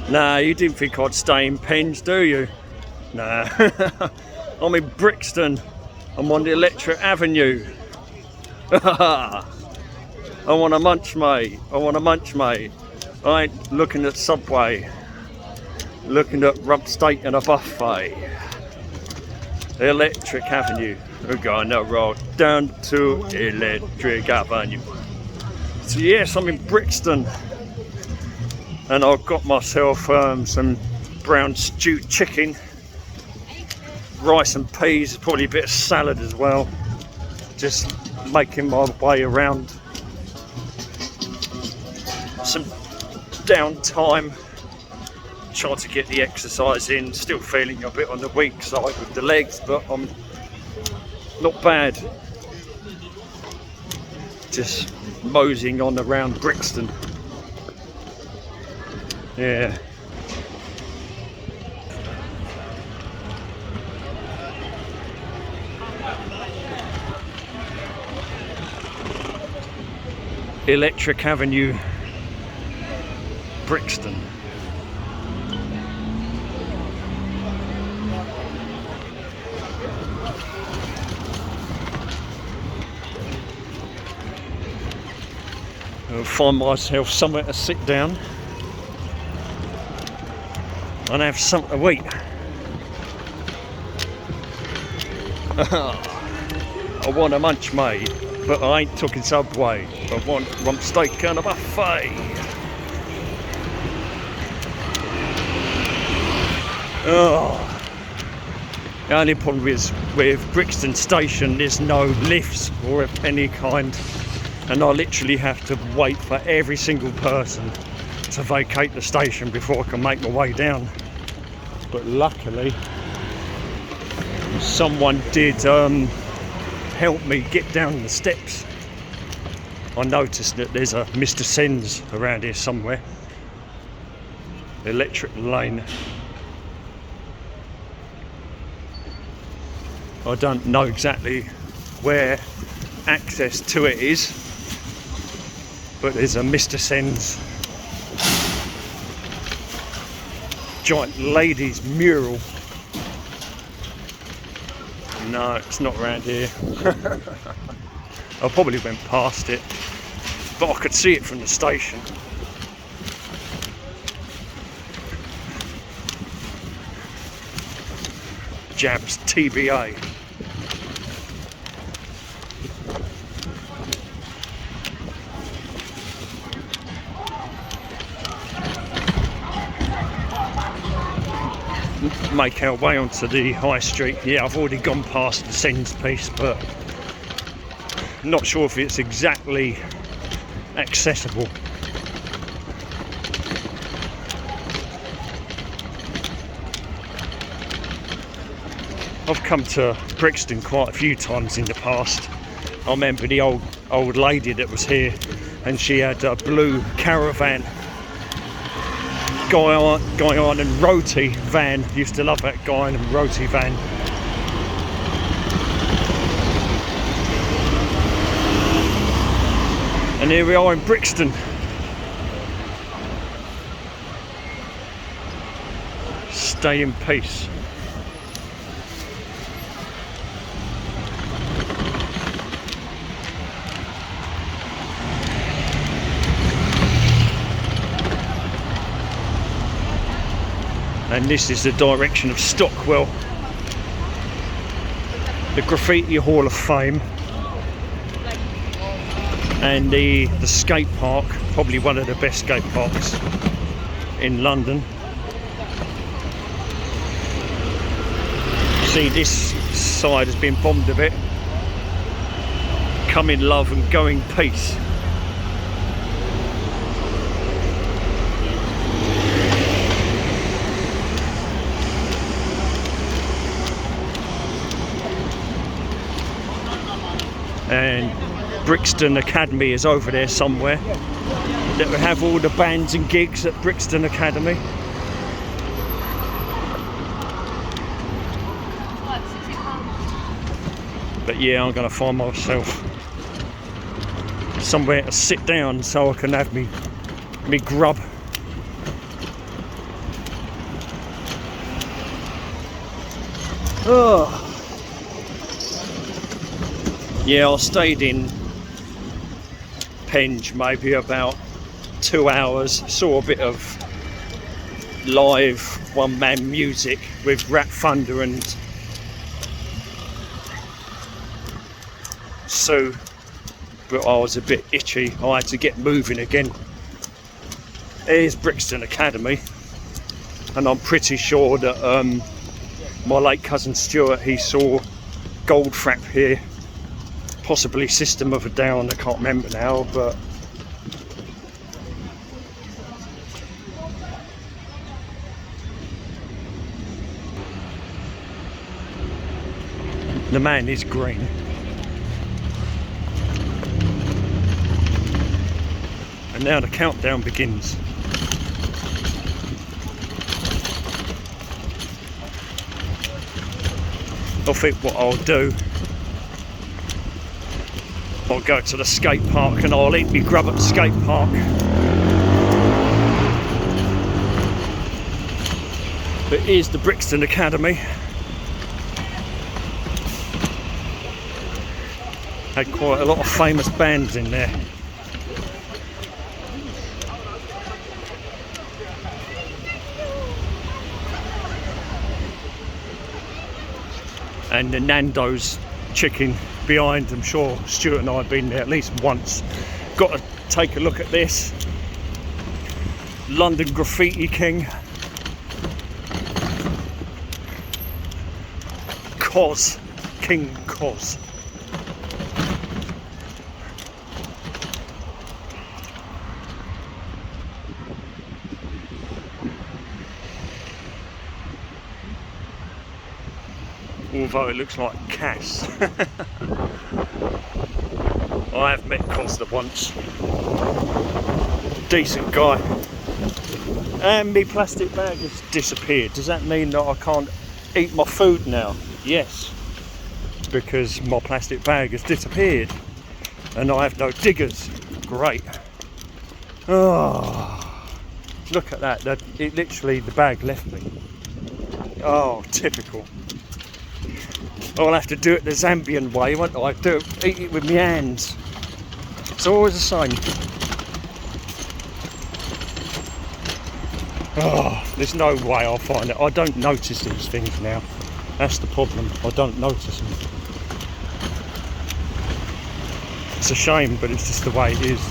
Nah, you didn't think I'd stay in Penge, do you? Nah. I'm in Brixton. I'm on the Electric Avenue. I want a munch, mate. I want a munch, mate. I ain't looking at Subway. Looking at rump steak and a buffet. The Electric Avenue. We're going to roll down to Electric Avenue. So yes, I'm in Brixton. And I've got myself some brown stewed chicken, rice and peas, probably a bit of salad as well. Just making my way around. Some downtime, trying to get the exercise in. Still feeling a bit on the weak side with the legs, but I'm not bad. Just moseying on around Brixton. Yeah. Electric Avenue, Brixton. I'll find myself somewhere to sit down and have something to eat. I want a munch, mate, but I ain't talking Subway. I want rump steak and a buffet. Oh. The only problem is with Brixton Station, there's no lifts or of any kind, and I literally have to wait for every single person to vacate the station before I can make my way down. But luckily someone did help me get down the steps. I noticed that there's a Mr. Sens around here somewhere. Electric Lane. I don't know exactly where access to it is, but there's a Mr. Sens giant ladies mural. No, it's not around here. I probably went past it, but I could see it from the station. Jabs TBA. Make our way onto the high street. Yeah, I've already gone past the Sens piece, but not sure if it's exactly accessible. I've come to Brixton quite a few times in the past. I remember the old lady that was here, and she had a blue caravan Guyan and roti van. Used to love that Guyan and roti van. And here we are in Brixton. Stay in peace. And this is the direction of Stockwell, the Graffiti Hall of Fame, and the skate park, probably one of the best skate parks in London. See, this side has been bombed a bit. Come in love and go in peace. And Brixton Academy is over there somewhere. That we have all the bands and gigs at Brixton Academy. But yeah, I'm gonna find myself somewhere to sit down so I can have me grub. Oh. Yeah, I stayed in Penge maybe about 2 hours, saw a bit of live one-man music with Rap Thunder and Sue, but I was a bit itchy. I had to get moving again. Here's Brixton Academy, and I'm pretty sure that my late cousin Stuart, he saw Goldfrapp here, possibly System of a Down, I can't remember now, but the man is green. And now the countdown begins. I think what I'll do, I'll go to the skate park and I'll eat me grub at the skate park. But here's the Brixton Academy. Had quite a lot of famous bands in there. And the Nando's chicken behind, I'm sure Stuart and I have been there at least once. Got to take a look at this. London Graffiti King. Cos. King Cos. Although it looks like Cass. I have met Costa once. Decent guy. And my plastic bag has disappeared. Does that mean that I can't eat my food now? Yes. Because my plastic bag has disappeared. And I have no diggers. Great. Oh, look at that. It literally, the bag left me. Oh, typical. I'll have to do it the Zambian way, won't I? Eat it with my hands. It's always the same. Oh, there's no way I'll find it. I don't notice these things now. That's the problem. I don't notice them. It's a shame, but it's just the way it is.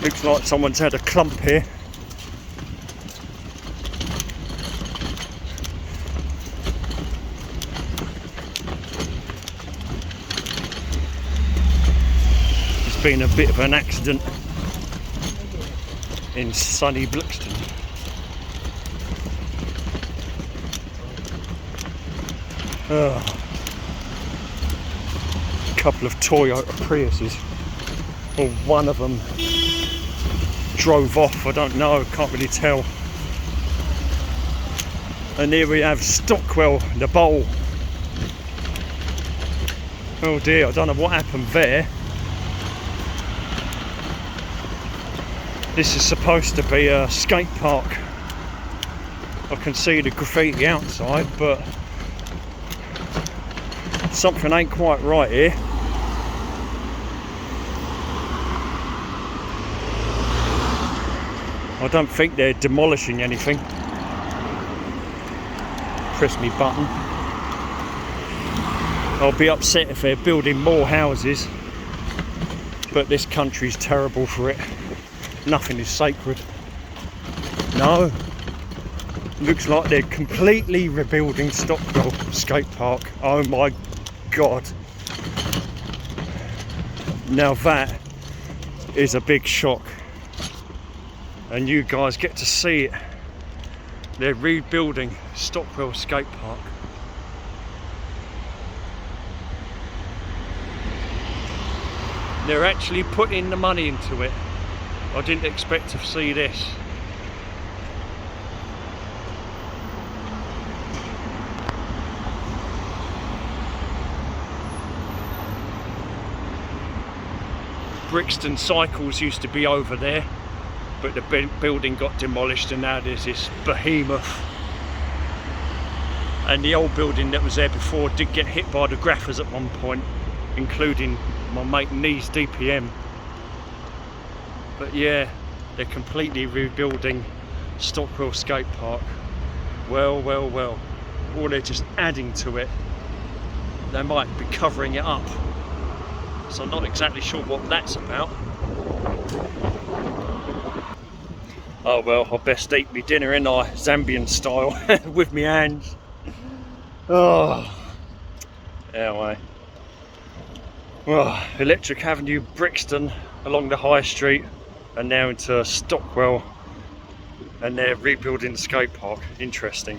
Looks like someone's had a clump here. Been a bit of an accident in sunny Brixton. A couple of Toyota Priuses, or one of them drove off, I don't know, can't really tell. And here we have Stockwell, the bowl. Oh dear, I don't know what happened there. This is supposed to be a skate park. I can see the graffiti outside, but something ain't quite right here. I don't think they're demolishing anything. Press me button. I'll be upset if they're building more houses, but this country's terrible for it. Nothing is sacred. No. Looks like they're completely rebuilding Stockwell Skate Park. Oh my God. Now that is a big shock. And you guys get to see it. They're rebuilding Stockwell Skate Park. They're actually putting the money into it. I didn't expect to see this. Brixton Cycles used to be over there, but the building got demolished and now there's this behemoth And the old building that was there before did get hit by the graffers at one point, including my mate Knees DPM. But yeah, they're completely rebuilding Stockwell Skate Park. Well, well, well. Or they're just adding to it. They might be covering it up. So I'm not exactly sure what that's about. Oh well, I best eat me dinner in Zambian style with me hands. Oh, anyway. Well, Electric Avenue, Brixton, along the High Street, and now into Stockwell, and they're rebuilding the skate park. Interesting.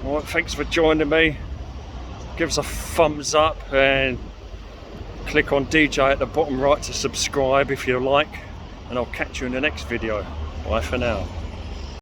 Alright, thanks for joining me. Give us a thumbs up and click on DJ at the bottom right to subscribe if you like, and I'll catch you in the next video. Bye for now.